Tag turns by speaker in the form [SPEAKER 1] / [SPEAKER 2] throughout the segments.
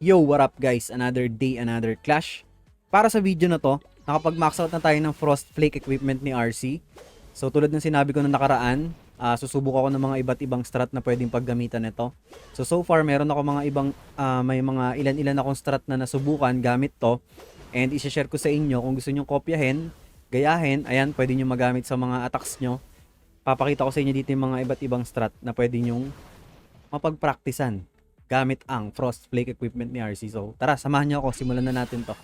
[SPEAKER 1] Yo, what up guys? Another day, another clash. Para sa video na to, nakapag-max out na tayo ng Frost Flake equipment ni RC. So tulad ng sinabi ko na nakaraan, susubok ako ng mga iba't ibang strat na pwedeng paggamitan nito. So far meron ako mga ibang may mga ilan-ilan akong strat na nasubukan gamit to. And i-share ko sa inyo kung gusto niyo kopyahin, gayahin, ayan, pwede niyo magamit sa mga attacks nyo. Papakita ko sa inyo dito yung mga iba't ibang strat na pwede niyo mapagpraktisan gamit ang Frost Flake equipment ni RC. So, tara, samahan niyo ako. Simulan na natin to.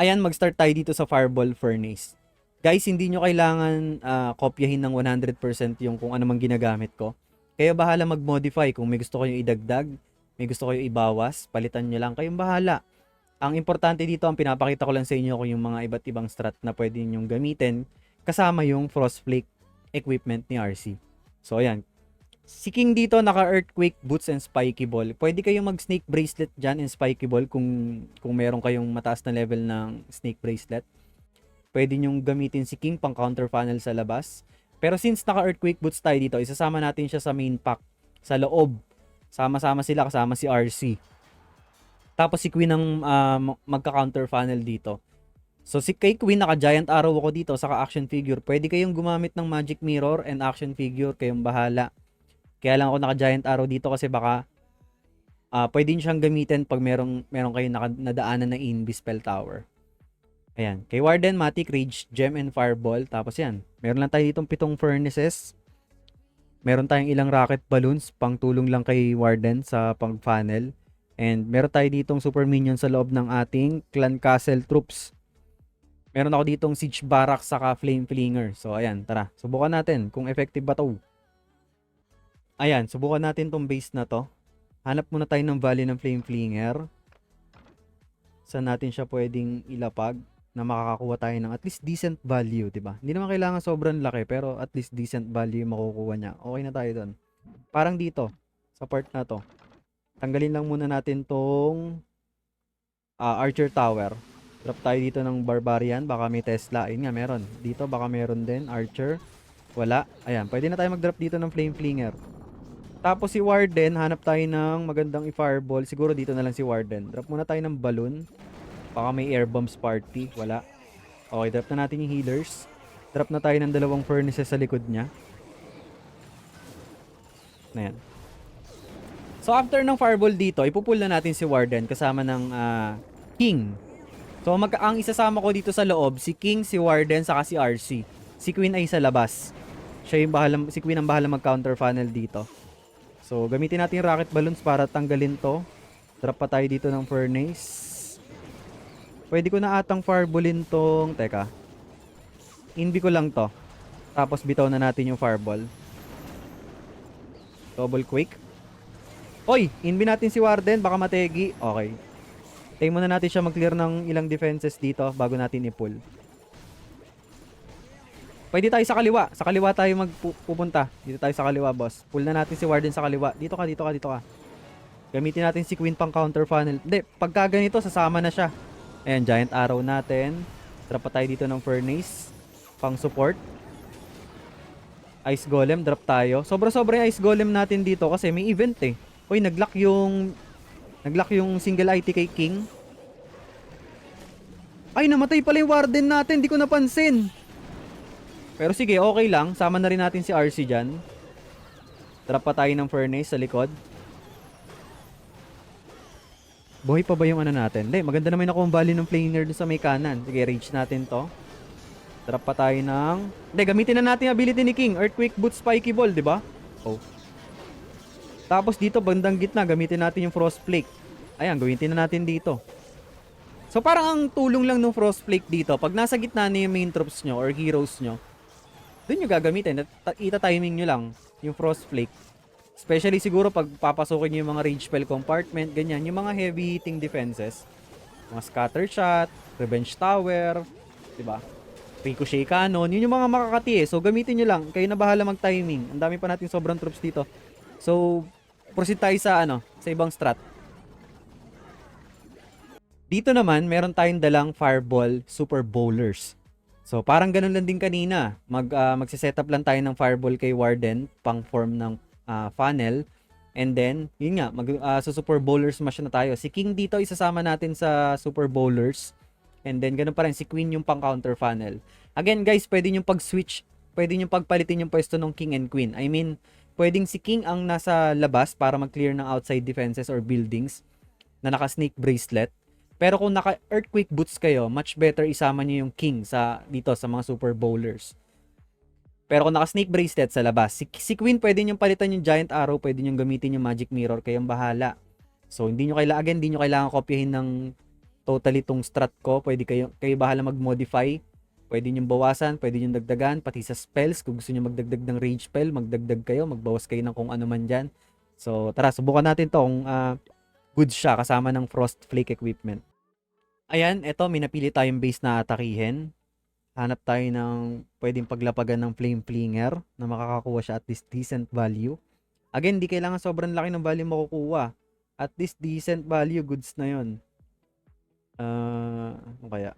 [SPEAKER 1] Ayan, mag-start tayo dito sa Fireball Furnace. Guys, hindi nyo kailangan kopyahin ng 100% yung kung ano mang ginagamit ko. Kayo bahala mag-modify. Kung may gusto kayo idagdag, may gusto kayo ibawas, palitan nyo lang. Kayong bahala. Ang importante dito, ang pinapakita ko lang sa inyo kung yung mga iba't ibang strat na pwede nyong gamitin kasama yung Frost Flake equipment ni RC. So, ayan. Si King dito naka-earthquake boots and spiky ball. Pwede kayong mag-snake bracelet dyan and spiky ball kung meron kayong mataas na level ng snake bracelet. Pwede nyong gamitin si King pang counter funnel sa labas. Pero since naka-earthquake boots tayo dito, isasama natin siya sa main pack. Sa loob. Sama-sama sila kasama si RC. Tapos si Queen ang magka-counter funnel dito. So si kay Queen naka-giant arrow ako dito saka action figure. Pwede kayong gumamit ng magic mirror and action figure. Kayong bahala. Kaya lang ako naka-giant arrow dito kasi baka pwede nyo siyang gamitin pag meron kayong nadaanan na Invi Spell Tower. Ayan. Kay Warden, Matic, Rage, Gem, and Fireball. Tapos yan. Meron lang tayo ditong 7 furnaces. Meron tayong ilang rocket balloons pang tulong lang kay Warden sa pang-funnel. And meron tayo ditong super minion sa loob ng ating Clan Castle troops. Meron ako ditong Siege Barracks saka Flame Flinger. So ayan, tara. Subukan natin kung effective ba to. Ayan, subukan natin tong base na to. Hanap muna tayo ng valley ng Flame Flinger. Saan natin siya pwedeng ilapag na makakakuha tayo ng at least decent value, diba? Hindi naman kailangan sobrang laki pero at least decent value makukuha niya. Okay na tayo doon. Parang dito, sa part na to. Tanggalin lang muna natin tong Archer Tower. Drop tayo dito ng Barbarian, baka may Tesla. Ayun nga, meron. Dito baka meron din, Archer. Wala. Ayan, pwede na tayo mag-drop dito ng Flame Flinger. Tapos si Warden, hanap tayo ng magandang i-fireball. Siguro dito na lang si Warden. Drop muna tayo ng balloon. Baka may air bombs party. Wala. Okay, drop na natin yung healers. Drop na tayo ng 2 furnaces sa likod niya. Ayan. So after ng fireball dito, ipupull na natin si Warden kasama ng King. So ang isasama ko dito sa loob, si King, si Warden, saka si RC. Si Queen ay sa labas. Siya yung si Queen ang bahala mag-counter funnel dito. So, gamitin natin yung rocket balloons para tanggalin to. Drop pa tayo dito ng furnace. Pwede ko na atang fireballin tong... Teka. Invi ko lang to. Tapos bitaw na natin yung fireball. Double quake. Oy! Invi natin si Warden. Baka mategi. Okay. Tayo muna natin siya mag-clear ng ilang defenses dito bago natin i-pull. Pwede tayo sa kaliwa. Sa kaliwa tayo magpupunta. Dito tayo sa kaliwa, boss. Pull na natin si Warden sa kaliwa. Dito ka, dito ka, dito ka. Gamitin natin si Queen pang counter funnel. Hindi, pagka ganito, sasama na siya. Ayan, giant arrow natin. Drop pa tayo dito ng furnace. Pang support. Ice golem, drop tayo. Sobra-sobra yung ice golem natin dito kasi may event eh. Uy, nag-lock yung single IT kay King. Ay, namatay pala yung Warden natin. Hindi ko napansin. Pero sige, okay lang. Sama na rin natin si RC dyan. Drop pa tayo ng furnace sa likod. Buhay pa ba yung ano natin? Hindi, maganda naman ako ang value ng flanger dun sa may kanan. Sige, rage natin to. Drop pa tayo ng... Hindi, gamitin na natin yung ability ni King. Earthquake Boot Spiky Ball, di ba? Oh. Tapos dito, bandang gitna, gamitin natin yung Frost Flake. Ayan, gamitin na natin dito. So parang ang tulong lang ng Frost Flake dito, pag nasa gitna na yung main troops nyo or heroes nyo, doon nyo gagamitin. Ita-timing nyo lang yung Frost Flake. Especially siguro pag papasukin nyo yung mga rage spell compartment, ganyan. Yung mga heavy hitting defenses. Mga scatter shot, revenge tower, diba? Ricochet cannon. Yun yung mga makakati eh. So gamitin nyo lang. Kayo na bahala mag-timing. Ang dami pa natin sobrang troops dito. So, proceed tayo sa sa ibang strat. Dito naman, meron tayong dalang Fireball Super Bowlers. So, parang ganun lang din kanina. Magsiset up lang tayo ng Fireball kay Warden, pang form ng funnel. And then, yun nga, sa Super Bowlers smash na tayo. Si King dito, isasama natin sa Super Bowlers. And then, ganun pa rin, si Queen yung pang counter funnel. Again, guys, pwede nyo pag-switch, pwede nyo pagpalitin yung pwesto ng King and Queen. I mean, pwedeng si King ang nasa labas para mag-clear ng outside defenses or buildings na naka-snake bracelet. Pero kung naka-earthquake boots kayo, much better isama nyo yung King dito sa mga Super Bowlers. Pero kung naka-snake bracelet sa labas, si Queen pwede nyo palitan yung Giant Arrow, pwede nyo gamitin yung Magic Mirror, kayong bahala. So, hindi nyo kailangan kopyahin ng totally tong strat ko. Pwede kayo bahala mag-modify. Pwede nyo bawasan, pwede nyo dagdagan, pati sa spells. Kung gusto nyo magdagdag ng rage spell, magdagdag kayo, magbawas kayo ng kung ano man dyan. So, tara, subukan natin to kung good siya kasama ng Frost Flake equipment. Ayan, eto, may napili tayong base na atakihin. Hanap tayo ng pwedeng paglapagan ng Flame Flinger na makakakuha siya at least decent value. Again, di kailangan sobrang laki ng value makukuha. At least decent value, goods na yun. Ano kaya?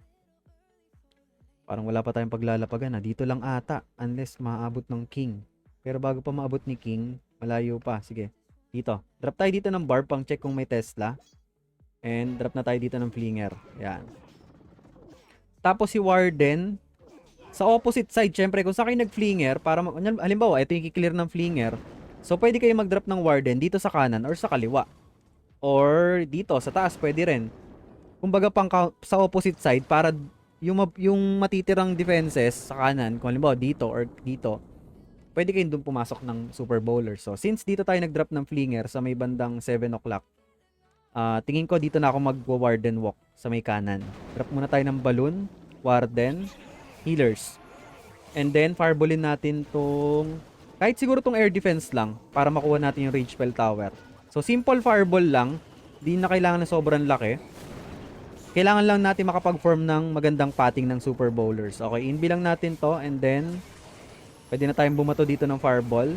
[SPEAKER 1] Parang wala pa tayong paglalapagan na. Dito lang ata, unless maabot ng King. Pero bago pa maabot ni King, malayo pa. Sige, dito. Drop tayo dito ng Barb pang check kung may Tesla. And drop na tayo dito ng Flinger. Yan. Tapos si Warden, sa opposite side, syempre, kung sa akin nag-Flinger, para, halimbawa, ito yung kiklear ng Flinger. So, pwede kayo mag-drop ng Warden dito sa kanan or sa kaliwa. Or dito, sa taas, pwede rin. Kumbaga, sa opposite side, para yung matitirang defenses sa kanan, kung halimbawa dito or dito, pwede kayong doon pumasok ng Super Bowler. So, since dito tayo nag-drop ng Flinger sa may bandang 7 o'clock, tingin ko dito na ako mag-Warden walk sa may kanan. Drop muna tayo ng Balloon, Warden, Healers. And then, fireballin natin tong, kahit siguro tong air defense lang, para makuha natin yung Rage Spell Tower. So, simple fireball lang. Di na kailangan na sobrang laki. Kailangan lang natin makapag-form ng magandang pating ng Super Bowlers. Okay, inbi lang natin to. And then, pwede na tayong bumato dito ng fireball.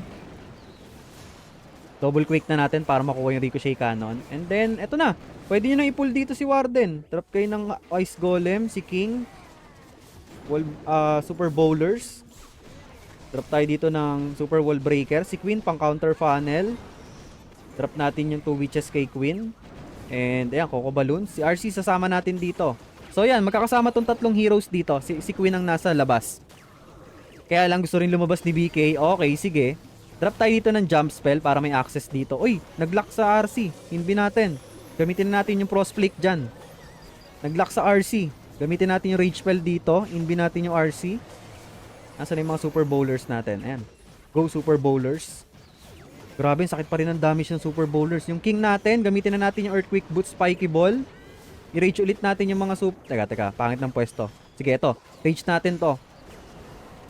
[SPEAKER 1] Double quick na natin para makuha yung Ricochet Cannon. And then, eto na. Pwede nyo na i-pull dito si Warden. Drop kayo ng Ice Golem, si King. Super Bowlers. Drop tayo dito ng Super Wall Breaker. Si Queen pang counter funnel. Drop natin yung 2 witches kay Queen. And ayan, Coco Balloons. Si RC sasama natin dito. So ayan, magkakasama tong tatlong heroes dito. Si Queen ang nasa labas. Kaya lang gusto rin lumabas ni BK. Okay, sige. Drop tayo dito ng jump spell para may access dito. Uy, nag-lock sa RC. Hinbi natin. Gamitin natin yung Frost Flake dyan. Nag-lock sa RC. Gamitin natin yung Rage Spell dito. Inbi natin yung RC. Nasaan yung mga Super Bowlers natin? Ayan. Go Super Bowlers. Grabe, sakit pa rin ang damage ng Super Bowlers. Yung King natin, gamitin na natin yung Earthquake Boot Spiky Ball. I-rage ulit natin yung mga Teka, pangit ng pwesto. Sige, ito. Rage natin to.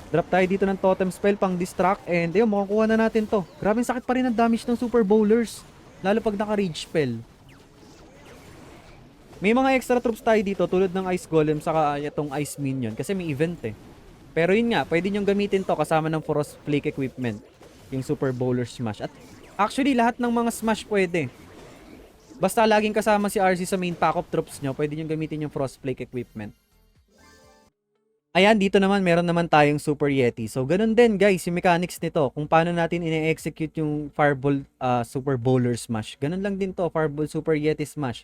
[SPEAKER 1] Drop tayo dito ng Totem Spell pang distract. And ayun, makakuha na natin to. Grabe, sakit pa rin ang damage ng Super Bowlers. Lalo pag naka-Rage Spell. May mga extra troops tayo dito tulad ng Ice Golem saka itong Ice Minion kasi may event eh. Pero yun nga, pwede nyong gamitin to kasama ng Frost Flake equipment. Yung Super Bowler Smash. At actually, lahat ng mga Smash pwede. Basta laging kasama si RC sa main pack of troops nyo, pwede nyong gamitin yung Frost Flake equipment. Ayan, dito naman, meron naman tayong Super Yeti. So, ganun din guys, yung mechanics nito. Kung paano natin ine-execute yung Fireball Super Bowler Smash. Ganun lang din to, Fireball Super Yeti Smash.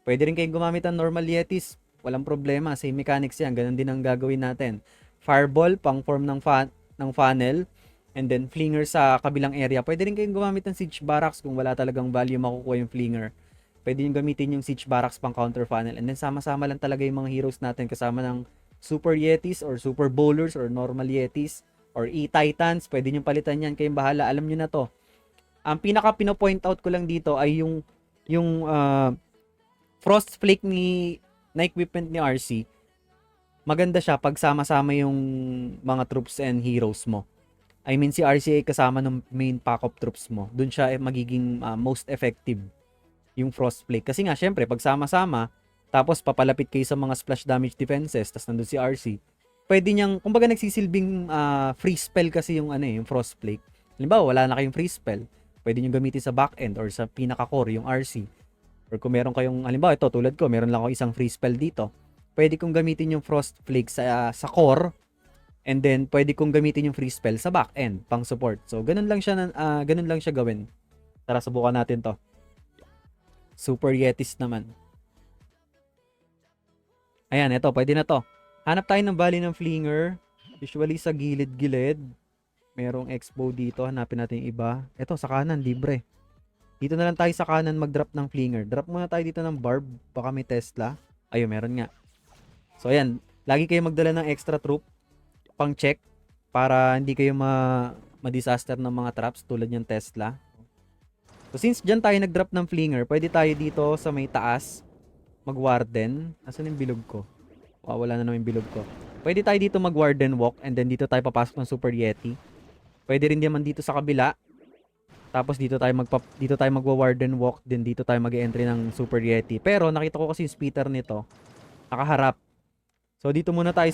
[SPEAKER 1] Pwede rin kayong gumamit ng normal Yetis. Walang problema. Same mechanics yan. Ganun din ang gagawin natin. Fireball, pang form ng funnel. And then, Flinger sa kabilang area. Pwede rin kayong gumamit ng Siege Barracks kung wala talagang value makukuha yung Flinger. Pwede nyo gamitin yung Siege Barracks pang counter funnel. And then, sama-sama lang talaga yung mga heroes natin kasama ng Super Yetis or Super Bowlers or normal Yetis or E-Titans. Pwede nyo palitan yan. Kayong bahala. Alam nyo na to. Ang pinaka pino-point out ko lang dito ay yung Frost Flake na equipment ni RC. Maganda siya pag sama-sama yung mga troops and heroes mo. I mean si RC ay kasama ng main pack of troops mo. Doon siya magiging most effective yung Frost Flake. Kasi nga syempre pag sama-sama tapos papalapit kayo sa mga splash damage defenses tapos nandun si RC. Pwede niyang kumbaga nagsisilbing free spell kasi yung yung Frost Flake. Halimbawa wala na kayong free spell. Pwede niyo gamitin sa back end or sa pinaka-core yung RC. Or kung meron kayong, halimbawa ito, tulad ko, meron lang ako isang free spell dito. Pwede kong gamitin yung Frost Flake sa core. And then, pwede kong gamitin yung free spell sa back end, pang support. So, ganun lang siya gawin. Tara, subukan natin to. Super Yetis naman. Ayan, eto, pwede na to. Hanap tayo ng Valley ng Flinger. Usually sa gilid-gilid. Merong Expo dito. Hanapin natin yung iba. Eto, sa kanan, libre. Dito na lang tayo sa kanan mag-drop ng Flinger. Drop muna tayo dito ng Barb. Baka may Tesla. Ayun, meron nga. So, ayan. Lagi kayo magdala ng extra troop. Pang check. Para hindi kayo ma-disaster ng mga traps tulad yung Tesla. So, since dyan tayo nag-drop ng Flinger, pwede tayo dito sa may taas mag-warden. Asan yung bilog ko? Wala na naman yung bilog ko. Pwede tayo dito mag-warden walk and then dito tayo papasok ng Super Yeti. Pwede rin naman dito sa kabila. Tapos dito tayo magwa-warden walk, then dito tayo mag-e-entry ng Super Yeti. Pero nakita ko kasi yung speeder nito nakaharap. So dito tayo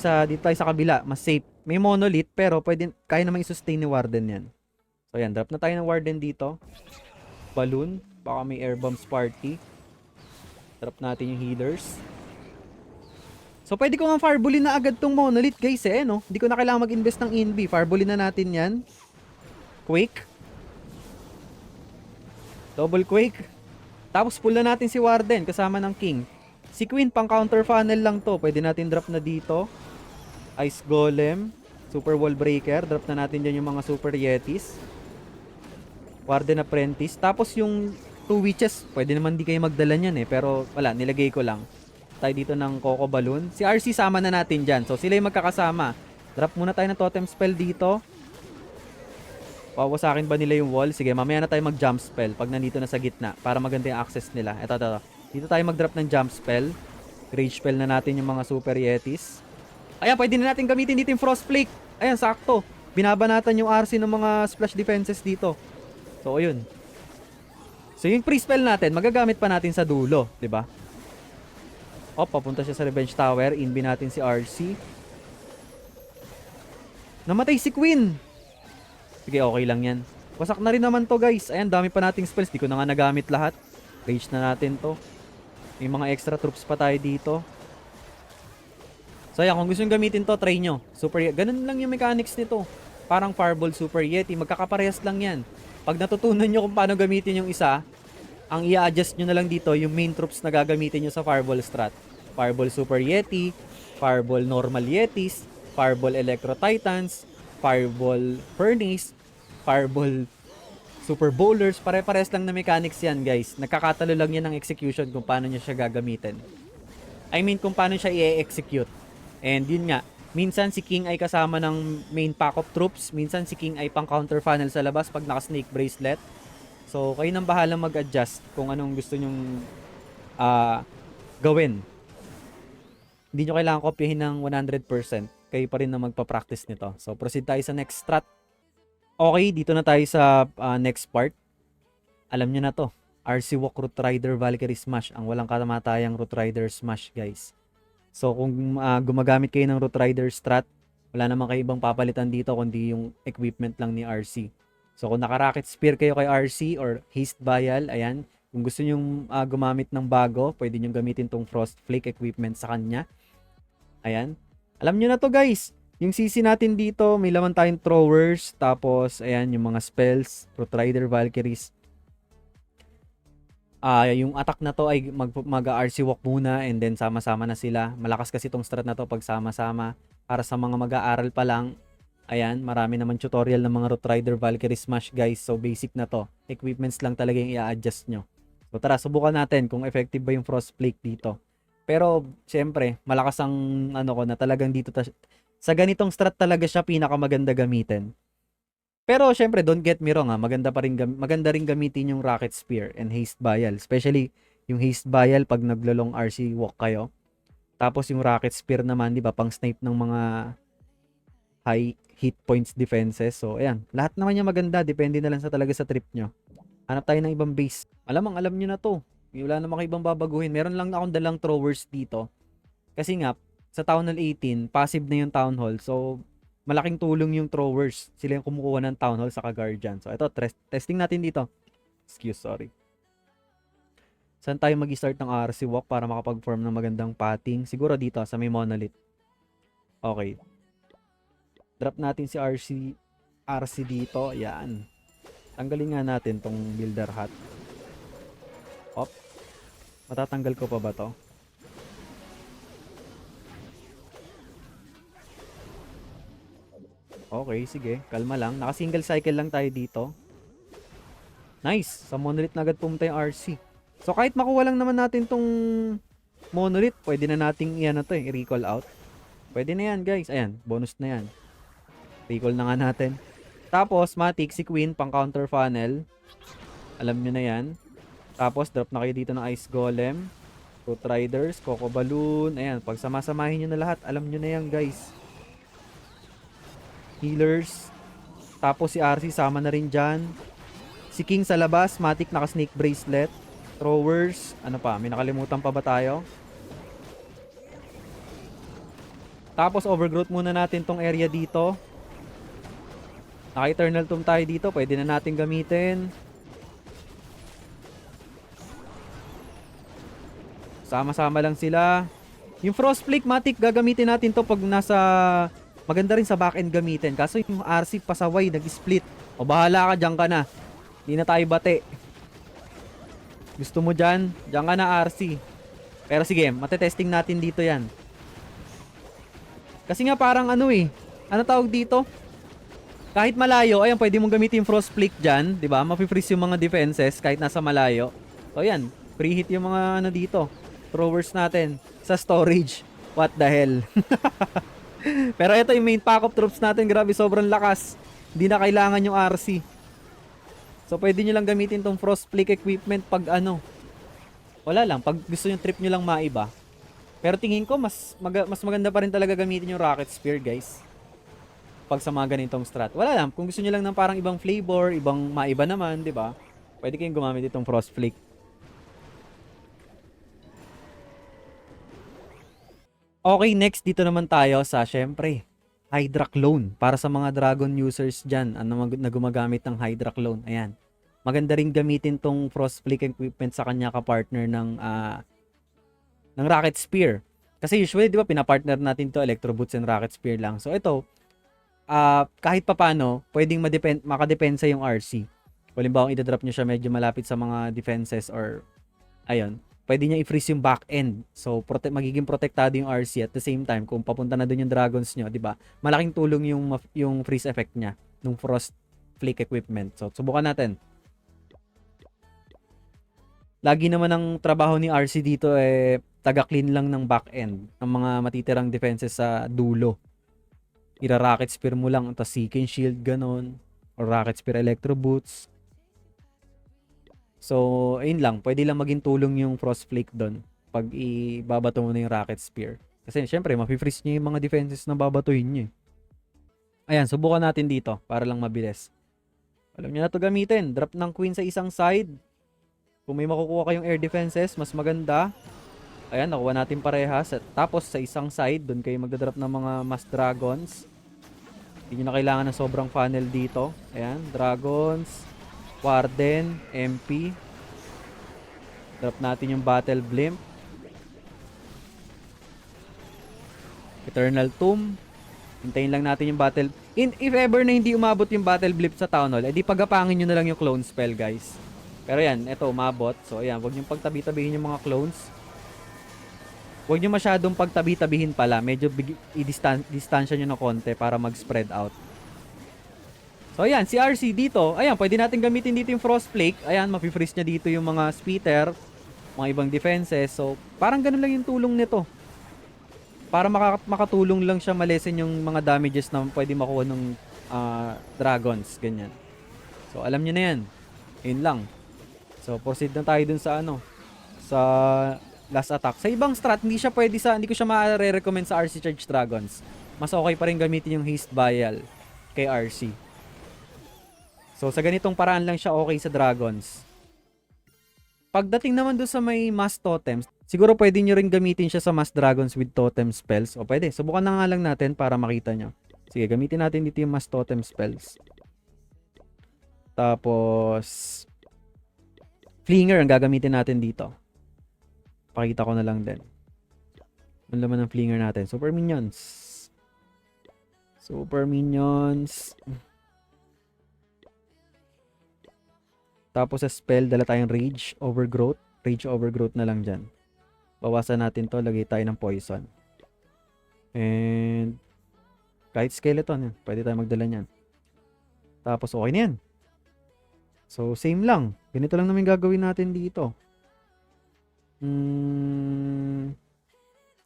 [SPEAKER 1] sa kabila, mas safe. May monolith pero kaya namang i-sustain ni warden 'yan. So yan, drop na tayo ng warden dito. Balloon, baka may air bombs party. Drop natin yung healers. So, pwede ko nga fireballin na agad tong monolith, guys, no? Hindi ko na kailangan mag-invest ng ENB. Fireballin na natin yan. Quake. Double Quake. Tapos, pull na natin si Warden kasama ng King. Si Queen, pang counter funnel lang to. Pwede natin drop na dito. Ice Golem. Super Wall Breaker. Drop na natin dyan yung mga Super Yetis. Warden Apprentice. Tapos, yung 2 witches, pwede naman di kayo magdala niyan pero wala, nilagay ko lang. Tayo dito ng Coco Balloon. Si RC sama na natin dyan. So sila yung magkakasama. Drop muna tayo ng totem spell dito. Wawasakin ba nila yung wall? Sige, mamaya na tayo mag jump spell pag nandito na sa gitna para maganda yung access nila. Ito. Dito tayo mag drop ng jump spell. Rage spell na natin yung mga Super Yetis. Ayan, pwede na natin gamitin dito yung Frost Flake. Ayan, sakto. Binabanatan yung RC ng mga splash defenses dito. So ayun. So yung pre-spell natin, magagamit pa natin sa dulo, 'di ba? Papunta siya sa Revenge Tower, inbi natin si RC. Namatay si Queen. Sige, okay lang 'yan. Wasak na rin naman 'to, guys. Ayan, dami pa nating spells, di ko na nga nagamit lahat. Rage na natin 'to. May mga extra troops pa tayo dito. So ayan, kung gusto nyo gamitin 'to, try nyo. Ganun lang yung mechanics nito. Parang Fireball Super Yeti, magkakaparehas lang 'yan. Pag natutunan nyo kung paano gamitin yung isa, ang i-adjust nyo na lang dito yung main troops na gagamitin nyo sa Fireball strat. Fireball Super Yeti, Fireball Normal Yetis, Fireball Electro Titans, Fireball Furnace, Fireball Super Bowlers. Pare-pares lang na mechanics yan, guys. Nagkakatalo lang yan ng execution kung paano nyo siya gagamitin. I mean, kung paano siya i-execute. And yun nga, minsan si King ay kasama ng main pack of troops. Minsan si King ay pang counter funnel sa labas pag naka-snake bracelet. So, kayo nang bahalang mag-adjust kung anong gusto nyong gawin. Hindi nyo kailangan kopyahin ng 100%. Kayo pa rin na magpa-practice nito. So, proceed tayo sa next strat. Okay, dito na tayo sa next part. Alam nyo na to. RC Walk Root Rider Valkyrie Smash. Ang walang katamatayang Root Rider Smash, guys. So, kung gumagamit kayo ng Root Rider strat, wala naman kayo ibang papalitan dito kundi yung equipment lang ni RC. So, kung naka-Rocket Spear kayo kay RC or Haste Vial, ayan. Kung gusto nyong gumamit ng bago, pwede nyong gamitin tong Frost Flake equipment sa kanya. Ayan. Alam nyo na to, guys. Yung CC natin dito, may laman tayong throwers. Tapos, ayan, yung mga spells. Root Rider Valkyries. Yung attack na to ay mag-RC walk muna and then sama-sama na sila. Malakas kasi tong strat na to pag sama-sama. Para sa mga mag-aaral pa lang, ayan, marami naman tutorial ng mga Root Rider Valkyrie Smash, guys. So, basic na to. Equipments lang talaga yung i-adjust nyo. So, tara, subukan natin kung effective ba yung Frost Flake dito. Pero, syempre, malakas ang ko na talagang dito. Sa ganitong strat talaga siya pinakamaganda gamitin. Pero syempre, don't get me wrong, maganda rin gamitin yung Rocket Spear and Haste Vial. Especially yung Haste Vial pag naglo-long RC walk kayo. Tapos yung Rocket Spear naman, 'di ba, pang snipe ng mga high hit points defenses. So ayan, lahat naman yung maganda, depende na lang talaga sa trip nyo. Hanap tayo ng ibang base. Alam nyo na to. Wala namang ibang babaguhin. Meron lang akong dalang throwers dito. Kasi nga, sa Town Hall 18, passive na yung Town Hall. So, malaking tulong yung throwers. Sila yung kumukuha ng Town Hall sa Guardian. So, ito, testing natin dito. Sorry. Saan tayo mag-start ng RC walk para makapag-form ng magandang pathing? Siguro dito, sa may monolith. Okay. Drop natin si RC dito. Ayan. Tanggalin nga natin tong builder hat. Op. Matatanggal ko pa ba to? Okay, sige. Kalma lang. Naka-single cycle lang tayo dito. Nice! Sa monolith na agad pumunta yung RC. So kahit makuha lang naman natin tong monolith, pwede na nating i-recall out. Pwede na yan, guys. Ayan, bonus na yan. Recall na nga natin. Tapos, Matic, si Queen, pang counter funnel. Alam nyo na yan. Tapos, drop na kayo dito ng Ice Golem. Root Riders, Coco Balloon. Ayan, pag sama-samahin nyo na lahat, alam nyo na yan, guys. Healers. Tapos, si RC, sama na rin dyan. Si King sa labas, Matic, naka-snake bracelet. Throwers. Ano pa? May nakalimutan pa ba tayo? Tapos, overgrowth muna natin tong area dito. Naka-eternal tomb tayo dito. Pwede na natin gamitin. Sama-sama lang sila. Yung Frost Flake, Matic, gagamitin natin to pag nasa... Maganda rin sa back-end gamitin. Kaso yung RC pasaway, nag-split. O bahala ka, dyan ka na. Hindi na tayo bate. Gusto mo dyan? Dyan ka na, RC. Pero sige, matetesting natin dito yan. Kasi nga parang ano ano tawag dito? Kahit malayo, ayan, pwede mong gamitin yung Frost Flake dyan, di ba? Mapi-freeze yung mga defenses kahit nasa malayo. So ayan, free hit yung mga ano dito. Throwers natin sa storage. What the hell? Pero ito yung main pack of troops natin, grabe, sobrang lakas. Hindi na kailangan yung RC. So pwede nyo lang gamitin tong Frost Flake equipment pag ano. Wala lang, pag gusto yung trip nyo lang maiba. Pero tingin ko mas maganda pa rin talaga gamitin yung Rocket Spear, guys. Pag sa mga ganitong strat. Wala lang, kung gusto nyo lang ng parang ibang flavor, ibang maiba naman, 'di ba? Pwede kayong gumamit itong Frost Flake. Okay, next dito naman tayo sa syempre Hydra Clone. Para sa mga Dragon users dyan, na gumagamit ng Hydra Clone. Ayan. Maganda rin gamitin tong Frost Flake equipment sa kanya ka-partner ng Rocket Spear. Kasi usually, di ba, pinapartner natin to Electro Boots and Rocket Spear lang. So ito, kahit papano, pwedeng makadepensa yung RC. Halimbawa, i-drop nyo siya medyo malapit sa mga defenses or, ayun, pwede niya i-freeze yung back end. So, magiging protektado yung RC at the same time, kung papunta na dun yung dragons nyo, di ba? Malaking tulong yung freeze effect niya, nung Frost Flake equipment. So, subukan natin. Lagi naman ang trabaho ni RC dito taga-clean lang ng back end ng mga matitirang defenses sa dulo. Ira-rocket spear mo lang, tapos Seeking Shield, ganon. Or rocket spear Electro Boots. So, ayun lang. Pwede lang maging tulong yung Frost Flake doon pag ibabato mo na yung Rocket Spear. Kasi syempre, mapi-freeze niya yung mga defenses na babatuhin niya. Ayan, subukan natin dito para lang mabilis. Alam niyo na to gamitin. Drop ng Queen sa isang side. Kung may makukuha kayong air defenses, mas maganda. Ayan, nakuha natin parehas. Tapos sa isang side, doon kayo magdadrop ng mga Mass Dragons. Hindi nyo na kailangan ng sobrang funnel dito. Ayan, Dragons. Warden, MP. Drop natin yung Battle Blimp. Eternal Tomb. Hintayin lang natin yung Battle... If ever na hindi umabot yung Battle Blimp sa Town Hall, edi pagapangin nyo na lang yung Clone Spell, guys. Pero yan, eto umabot. So ayan, huwag nyo pagtabi-tabihin yung mga clones. Huwag nyo masyadong pagtabi-tabihin pala. Medyo i-distansya nyo na konti para mag-spread out. So ayan, si RC dito, ayan, pwede natin gamitin dito yung Frost Flake. Ayan, mapi-freeze niya dito yung mga Spitter, mga ibang defenses. So, parang ganun lang yung tulong nito. Para makatulong lang siya malesen yung mga damages na pwede makuha ng dragons, ganyan. So, alam niyo na yan. Yun lang. So, proceed na tayo dun sa sa last attack. Sa ibang strat, hindi ko siya ma-recommend sa RC Charge Dragons. Mas okay pa rin gamitin yung Haste Vial kay RC. So, sa ganitong paraan lang siya okay sa Dragons. Pagdating naman doon sa may Mass Totems, siguro pwede nyo rin gamitin siya sa Mass Dragons with Totem Spells. O pwede, subukan na nga lang natin para makita nyo. Sige, gamitin natin dito yung Mass Totem Spells. Tapos, Flinger ang gagamitin natin dito. Pakita ko na lang din. Ano laman ng Flinger natin? Super Minions. Super Minions. Tapos sa spell, dala tayong Rage Overgrowth. Rage Overgrowth na lang dyan. Bawasan natin to, lagay tayo ng Poison. And kahit Skeleton, pwede tayo magdala niyan. Tapos okay na yan. So same lang. Ganito lang namin gagawin natin dito.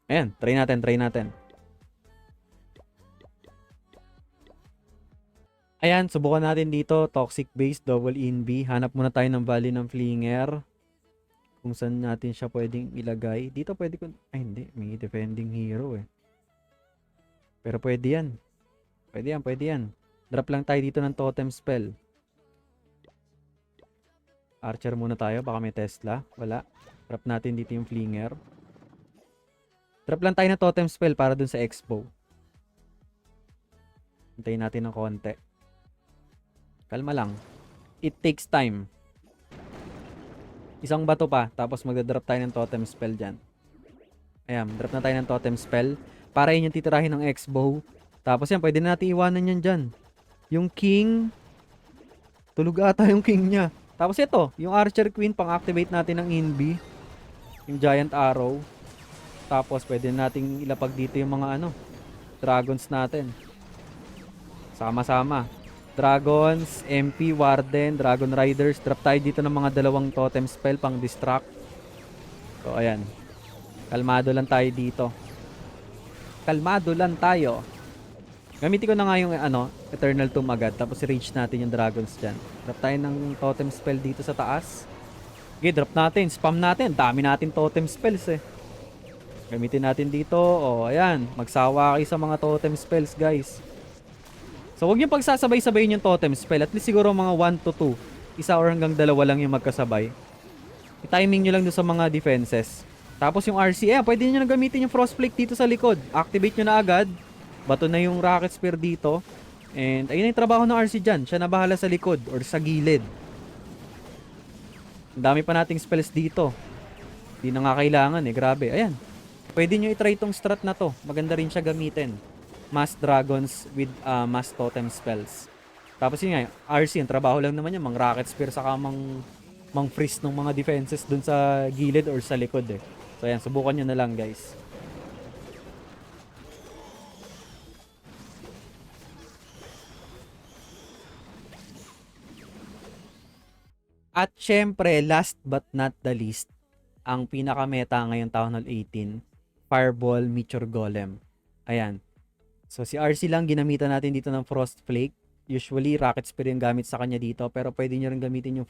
[SPEAKER 1] Ayan, try natin. Ayan, subukan natin dito. Toxic Base, Double Invi. Hanap muna tayo ng Valley ng Flinger. Kung saan natin siya pwedeng ilagay. Dito pwede ko... Ay, hindi. May defending hero Pero pwede yan. Pwede yan. Drop lang tayo dito ng Totem Spell. Archer muna tayo. Baka may Tesla. Wala. Drop natin dito yung Flinger. Drop lang tayo ng Totem Spell para dun sa Expo. Hintayin natin ng konti. Kalma lang. It takes time. Isang bato pa. Tapos magdadrop tayo ng Totem Spell dyan. Ayan. Drop na tayo ng Totem Spell. Para yun yung titirahin ng X-Bow. Tapos yan. Pwede na natin iwanan yan dyan. Yung King. Tulog ata yung King niya. Tapos ito. Yung Archer Queen. Pang-activate natin ng Invi. Yung Giant Arrow. Tapos pwede nating ilapag dito yung mga Dragons natin. Sama-sama. Dragons, MP, Warden, Dragon Riders. Drop tayo dito ng mga dalawang totem spell pang distract. So, ayan. Kalmado lang tayo dito. Gamitin ko na nga yung Eternal Tomb agad. Tapos rage natin yung dragons dyan. Drop tayo ng totem spell dito sa taas. Okay, drop natin. Spam natin. Dami natin totem spells Gamitin natin dito. O, ayan. Magsawa kayo sa mga totem spells, guys. So, huwag yung pagsasabay-sabayin yung totem spell. At least siguro mga 1 to 2. Isa or hanggang dalawa lang yung magkasabay. I-timing nyo lang dun sa mga defenses. Tapos yung RC, pwede nyo na gamitin yung Frostflake dito sa likod. Activate nyo na agad. Bato na yung Rocket Spear dito. And ayun na yung trabaho ng RC dyan. Siya na bahala sa likod or sa gilid. Ang dami pa nating spells dito. Hindi na nga kailangan Grabe. Ayan. Pwede nyo i-try itong strat na to. Maganda rin siya gamitin. Mass Dragons with Mass Totem Spells. Tapos yun nga, RC, ang trabaho lang naman yan. Mang Rocket Spear saka mang freeze ng mga defenses dun sa gilid or sa likod So ayan, subukan nyo na lang guys. At syempre, last but not the least, ang pinaka-meta ngayong Town Hall 18, Fireball Meteor Golem. Ayan. So si RC lang ginamitan natin dito ng Frostflake. Usually Rocket Spear yung gamit sa kanya dito, pero pwede niyo rin gamitin yung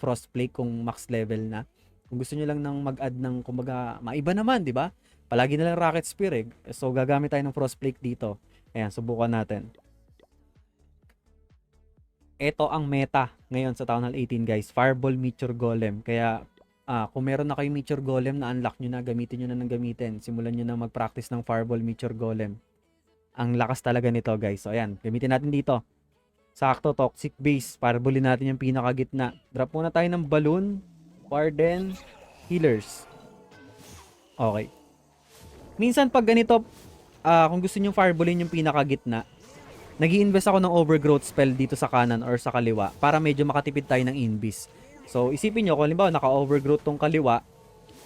[SPEAKER 1] Frostflake kung max level na. Kung gusto niyo lang ng mag-add ng kumbaga maiba naman, 'di ba? Palagi na lang Rocket Spear So gagamit tayo ng Frostflake dito. Ayan, subukan natin. Ito ang meta ngayon sa Town Hall 18, guys. Fireball Meteor Golem. Kaya kung meron na kayong Meteor Golem na unlock nyo na, gamitin nyo na ng gamitin. Simulan nyo na mag-practice ng Fireball Meteor Golem. Ang lakas talaga nito, guys. So, ayan. Gamitin natin dito. Sakto, Toxic Base. Fireballin natin yung pinakagitna. Drop muna tayo ng Balloon, Warden, Healers. Okay. Minsan pag ganito, kung gusto nyo fireballin yung pinakagitna, nag-i-invest ako ng Overgrowth spell dito sa kanan or sa kaliwa para medyo makatipid tayo ng invis. So, isipin nyo, kung halimbawa naka-overgrowth tong kaliwa,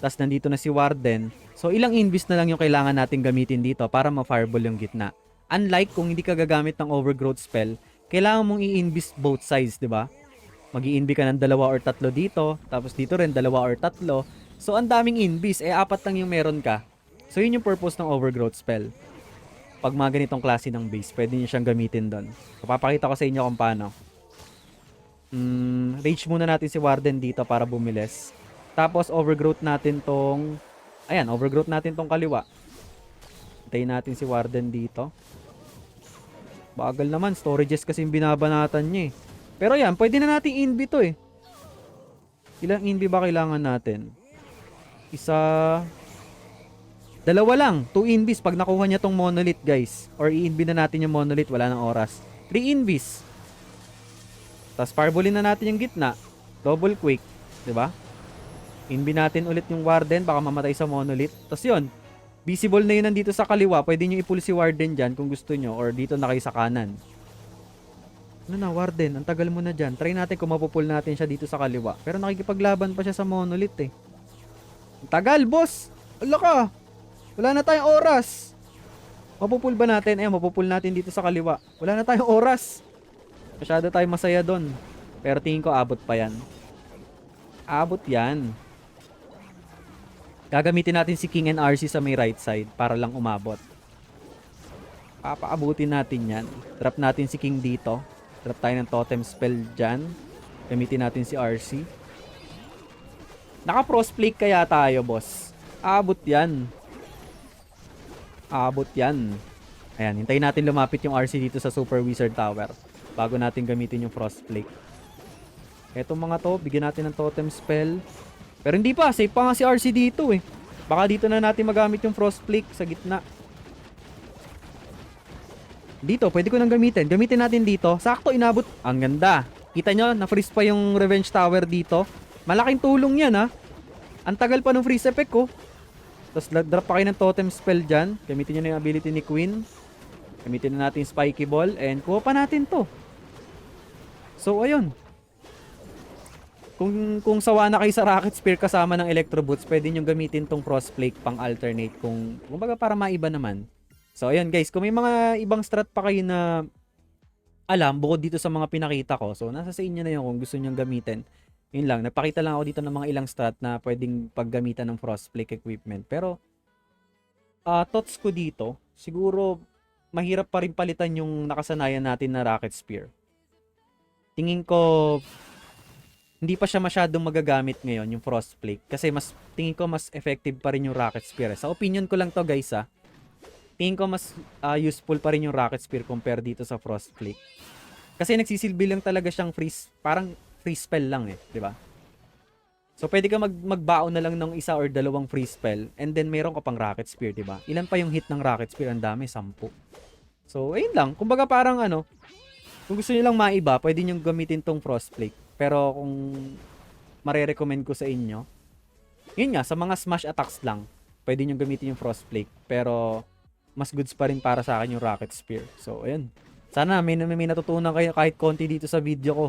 [SPEAKER 1] tas nandito na si Warden, so ilang invis na lang yung kailangan natin gamitin dito para ma-fireball yung gitna. Unlike kung hindi ka gagamit ng overgrowth spell, kailangan mong i-invis both sides, di ba? Mag-i-invi ka ng 2 or 3 dito, tapos dito rin 2 or 3. So, ang daming invis, 4 lang yung meron ka. So, yun yung purpose ng overgrowth spell. Pag mga ganitong klase ng base, pwede nyo siyang gamitin doon. So, papakita ko sa inyo kung paano. Rage muna natin si Warden dito para bumilis. Tapos, overgrowth natin tong... Ayan, overgrowth natin tong kaliwa. Hintayin natin si Warden dito. Bagal naman, storages kasi yung binabanatan niya Pero yan, pwede na natin invi to Ilang invi ba kailangan natin? Isa... 2 lang, 2 invis pag nakuha niya tong monolith, guys. Or i-invi na natin yung monolith, wala nang oras. 3 invis. Tapos fireballin na natin yung gitna. Double quick, 'di ba? Invi natin ulit yung Warden, baka mamatay sa monolith. Tapos yun, visible na yun nandito sa kaliwa. Pwede nyo i-pull si Warden dyan kung gusto nyo. Or dito na kayo sa kanan. Ano na, Warden? Ang tagal mo na dyan. Try natin kung mapupul natin siya dito sa kaliwa. Pero nakikipaglaban pa siya sa Monolith eh. Ang tagal, boss! Ala ka! Wala na tayong oras! Mapupul ba natin? Mapupul natin dito sa kaliwa. Wala na tayong oras! Masyado tayo masaya doon. Pero tingin ko abot pa yan. Abot yan. Gagamitin natin si King and RC sa may right side para lang umabot. Papaabutin natin yan. Drop natin si King dito. Drop tayo ng totem spell dyan. Gamitin natin si RC. Naka-frost flake kaya tayo, boss. Abot yan. Abot yan. Ayan, hintayin natin lumapit yung RC dito sa Super Wizard Tower bago natin gamitin yung frost flake. Etong mga to, bigyan natin ng totem spell. Pero hindi pa, safe pa nga si RC dito eh. Baka dito na natin magamit yung frost flake sa gitna. Dito, pwede ko nang gamitin. Gamitin natin dito. Sakto, inabot. Ang ganda. Kita nyo, na-freeze pa yung Revenge Tower dito. Malaking tulong yan ha. Ang tagal pa ng freeze effect ko. Tapos drop pa kayo ng totem spell dyan. Gamitin nyo na yung ability ni Queen. Gamitin na natin yung Spiky Ball. And kuha pa natin to. So, ayun. Kung sawa na kayo sa Rocket Spear kasama ng Electro Boots, pwede nyo gamitin tong Frost Flake pang alternate. Kumbaga para maiba naman. So, ayun guys. Kung may mga ibang strat pa kayo na alam, bukod dito sa mga pinakita ko. So, nasa sa inyo na yun kung gusto nyo gamitin. Yun lang. Napakita lang ako dito ng mga ilang strat na pwedeng paggamitan ng Frost Flake equipment. Pero, thoughts ko dito, siguro, mahirap pa rin palitan yung nakasanayan natin na Rocket Spear. Tingin ko, hindi pa siya masyadong magagamit ngayon, yung Frost Flake. Kasi tingin ko mas effective pa rin yung Rocket Spear. Sa opinion ko lang to guys tingin ko mas useful pa rin yung Rocket Spear compare dito sa Frost Flake. Kasi nagsisilbi lang talaga siyang parang free spell lang eh, di ba? So pwede ka magbaon na lang ng isa or dalawang free spell and then meron ka pang Rocket Spear, di ba? Ilan pa yung hit ng Rocket Spear? Ang dami, 10. So ayun lang, kumbaga parang kung gusto niyo lang maiba, pwede niyo gamitin tong Frost Flake. Pero kung mare-recommend ko sa inyo, yun nga, sa mga smash attacks lang, pwede niyo gamitin yung Frost Flake. Pero mas goods pa rin para sa akin yung Rocket Spear. So, ayun. Sana may natutunan kayo kahit konti dito sa video ko.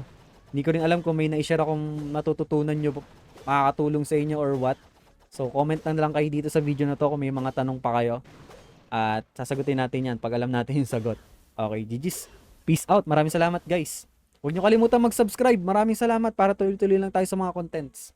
[SPEAKER 1] Hindi ko rin alam kung may na-share akong natututunan nyo, makakatulong sa inyo or what. So, comment lang kayo dito sa video na to kung may mga tanong pa kayo. At sasagutin natin yan pag alam natin yung sagot. Okay, GG's. Peace out. Maraming salamat guys. Huwag nyo kalimutan mag-subscribe. Maraming salamat para tuloy-tuloy lang tayo sa mga contents.